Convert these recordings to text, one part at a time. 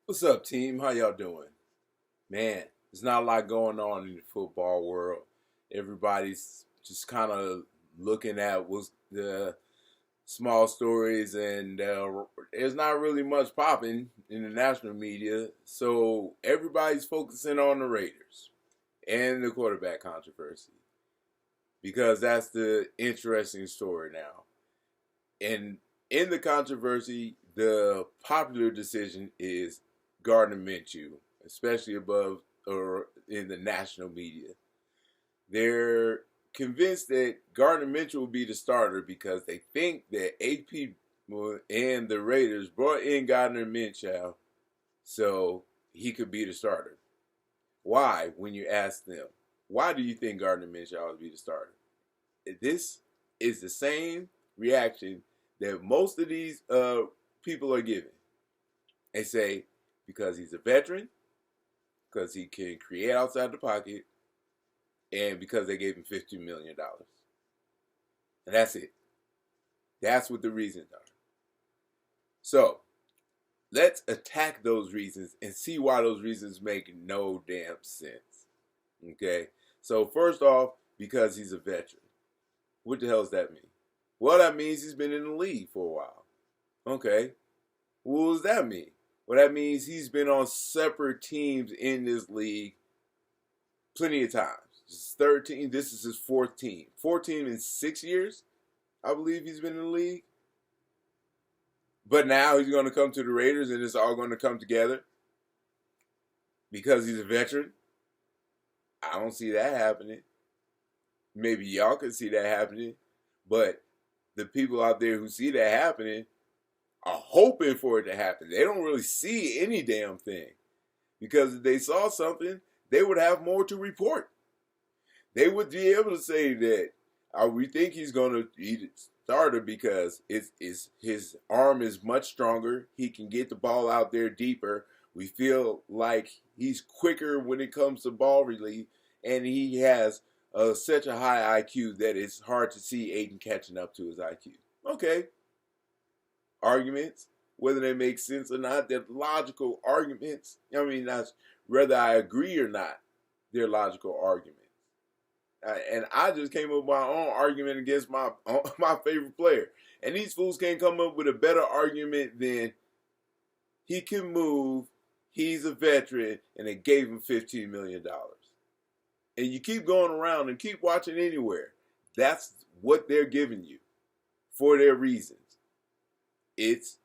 What's up, team? How y'all doing? Man, there's not a lot going on in the football world. Everybody's just kind of looking at what's the small stories, and there's not really much popping in the national media. So everybody's focusing on the Raiders and the quarterback controversy because that's the interesting story now. And in the controversy, the popular decision is Gardner Minshew, especially above or in the national media. They're convinced that Gardner Minshew will be the starter because they think that AP and the Raiders brought in Gardner Minshew so he could be the starter. Why, when you ask them, why do you think Gardner Minshew ought to be the starter? This is the same reaction that most of these people are giving. They say because he's a veteran, because he can create outside the pocket, and because they gave him $15 million. And that's it. That's what the reasons are. So let's attack those reasons and see why those reasons make no damn sense. Okay? So, first off, because he's a veteran. What the hell does that mean? Well, that means he's been in the league for a while. Okay. What does that mean? Well, that means he's been on separate teams in this league plenty of times. This is 13. This is his fourth team. 14 in 6 years, I believe he's been in the league. But now he's going to come to the Raiders and it's all going to come together because he's a veteran. I don't see that happening. Maybe y'all could see that happening. But the people out there who see that happening are hoping for it to happen. They don't really see any damn thing. Because if they saw something, they would have more to report. They would be able to say that we think he's going to be the starter because his arm is much stronger. He can get the ball out there deeper. We feel like he's quicker when it comes to ball relief, and he has such a high IQ that it's hard to see Aiden catching up to his IQ. Okay. Arguments, whether they make sense or not, they're logical arguments. I mean, that's whether I agree or not, they're logical arguments. And I just came up with my own argument against my favorite player. And these fools can't come up with a better argument than he can move, he's a veteran, and they gave him $15 million. And you keep going around and keep watching anywhere. That's what they're giving you for their reasons. It's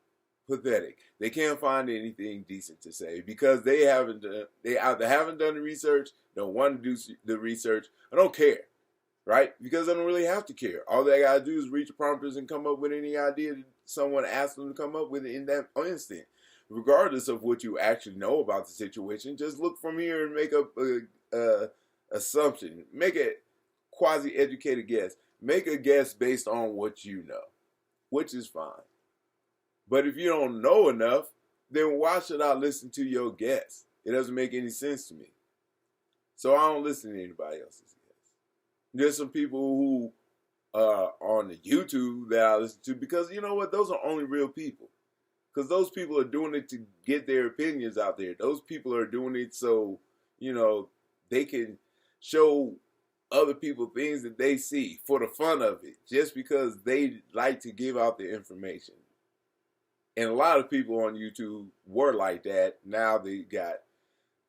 pathetic. They can't find anything decent to say because they either haven't done the research, don't want to do the research, or don't care, right? Because they don't really have to care. All they gotta do is read the prompters and come up with any idea that someone asked them to come up with in that instant. Regardless of what you actually know about the situation, just look from here and make up a assumption. Make a quasi-educated guess. Make a guess based on what you know, which is fine. But if you don't know enough, then why should I listen to your guess? It doesn't make any sense to me. So I don't listen to anybody else's guess. There's some people who are on the YouTube that I listen to because you know what? Those are only real people. Because those people are doing it to get their opinions out there. Those people are doing it so, they can show other people things that they see for the fun of it. Just because they like to give out the information. And a lot of people on YouTube were like that. Now they got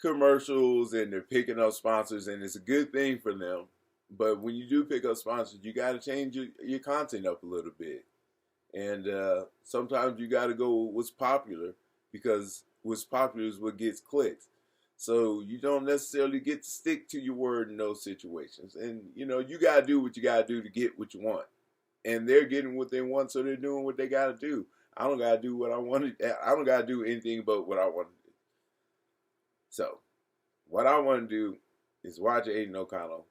commercials and they're picking up sponsors, and it's a good thing for them. But when you do pick up sponsors, you got to change your content up a little bit. And sometimes you got to go with what's popular because what's popular is what gets clicks. So you don't necessarily get to stick to your word in those situations. And, you got to do what you got to do to get what you want. And they're getting what they want, so they're doing what they got to do. I don't got to do what I want to. I don't got to do anything but what I want to do. So, what I want to do is watch Aiden O'Connell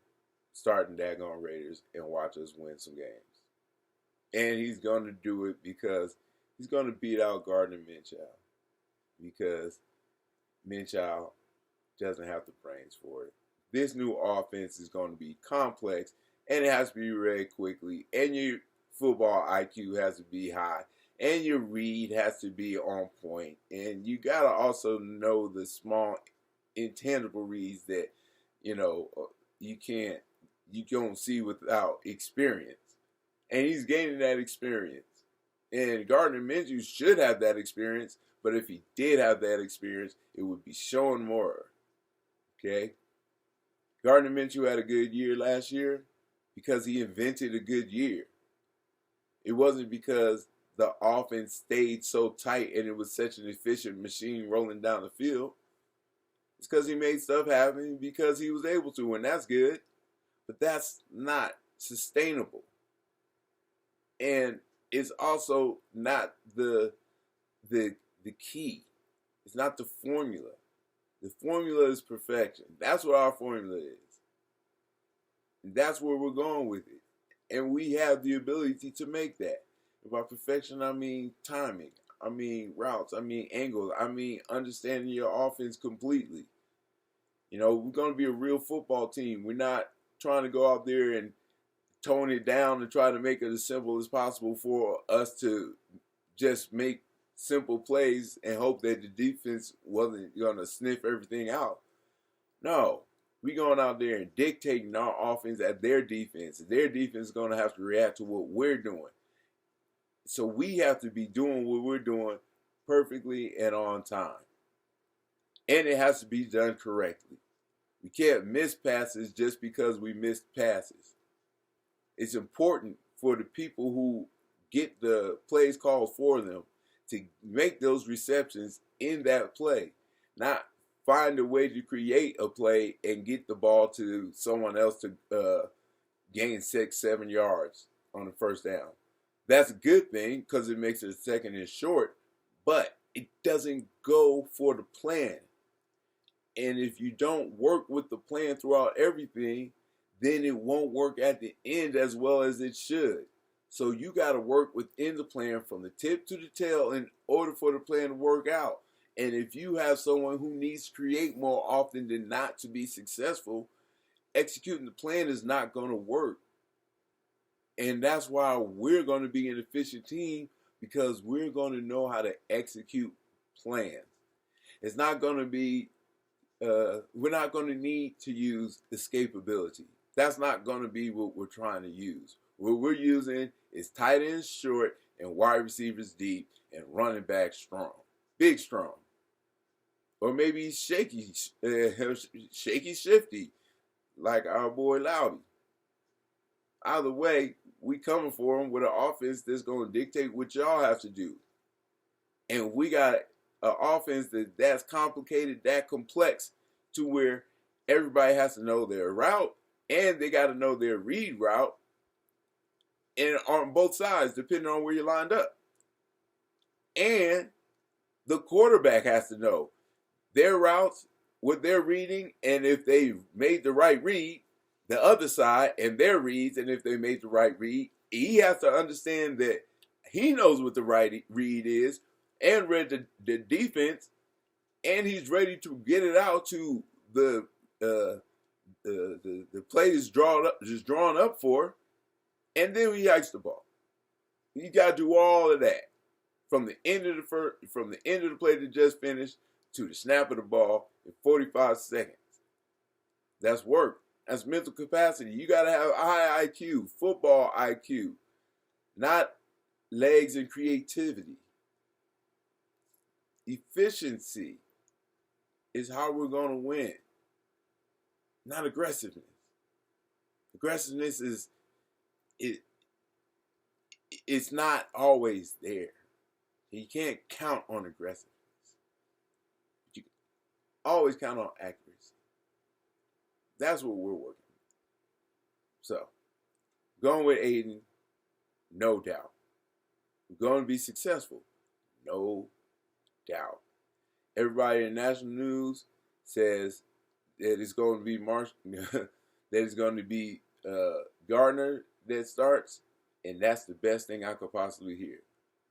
starting daggone Raiders and watch us win some games. And he's going to do it because he's going to beat out Gardner Minshew. Because Minshew doesn't have the brains for it. This new offense is going to be complex, and it has to be read quickly, and your football IQ has to be high. and your read has to be on point, and you gotta also know the small intangible reads that you know you don't see without experience, and he's gaining that experience. And Gardner Minshew should have that experience, but if he did have that experience, it would be showing more. Okay, Gardner Minshew had a good year last year because he invented a good year. It wasn't because the offense stayed so tight and it was such an efficient machine rolling down the field. It's because he made stuff happen because he was able to, and that's good. But that's not sustainable. And it's also not the key. It's not the formula. The formula is perfection. That's what our formula is. And that's where we're going with it. And we have the ability to make that. And by perfection, I mean timing. I mean routes. I mean angles. I mean understanding your offense completely. You know, we're going to be a real football team. We're not trying to go out there and tone it down and try to make it as simple as possible for us to just make simple plays and hope that the defense wasn't going to sniff everything out. No, we're going out there and dictating our offense at their defense. Their defense is going to have to react to what we're doing. So we have to be doing what we're doing perfectly and on time. And it has to be done correctly. We can't miss passes just because we missed passes. It's important for the people who get the plays called for them to make those receptions in that play, not find a way to create a play and get the ball to someone else to gain 6-7 yards on the first down. That's a good thing because it makes it a second and short, but it doesn't go for the plan. And if you don't work with the plan throughout everything, then it won't work at the end as well as it should. So you got to work within the plan from the tip to the tail in order for the plan to work out. And if you have someone who needs to create more often than not to be successful, executing the plan is not going to work. And that's why we're going to be an efficient team, because we're going to know how to execute plans. It's not going to be we're not going to need to use escapability. That's not going to be what we're trying to use. What we're using is tight ends short and wide receivers deep and running back strong. Big strong. Or maybe shaky shifty, like our boy Loudy. Either way, we coming for him with an offense that's going to dictate what y'all have to do. And we got an offense that's complicated, that complex, to where everybody has to know their route and they got to know their read route, and on both sides, depending on where you're lined up. And the quarterback has to know their routes, what they're reading, and if they made the right read, the other side, and their reads, and if they made the right read. He has to understand that he knows what the right read is and read the defense, and he's ready to get it out to the play is drawn up for, and then he hikes the ball. You got to do all of that from the end of the play that just finished to the snap of the ball in 45 seconds. That's work. That's mental capacity. You got to have high IQ, football IQ, not legs and creativity. Efficiency is how we're going to win, not aggressiveness. Aggressiveness it's not always there. You can't count on aggressiveness. You can always count on accuracy. That's what we're working with. So, going with Aiden, no doubt. We're going to be successful, no doubt. Everybody in national news says that it's going to be that it's going to be Gardner that starts, and that's the best thing I could possibly hear,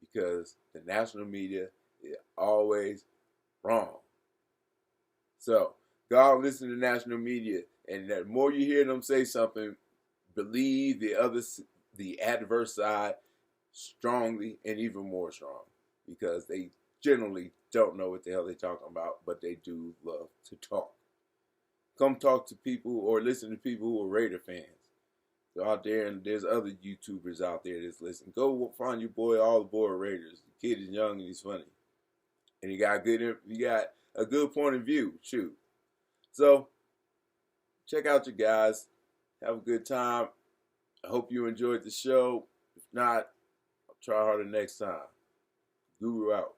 because the national media is always wrong. So, God, listen to the national media, and the more you hear them say something, believe the adverse side strongly and even more strong because they generally don't know what the hell they're talking about, but they do love to talk. Come talk to people or listen to people who are Raider fans. Go out there, and there's other YouTubers out there that's listening. Go find your boy, All Aboard Raiders. The kid is young and he's funny, and he got a good point of view. Shoot, so check out your guys. Have a good time. I hope you enjoyed the show. If not, I'll try harder next time. Guru out.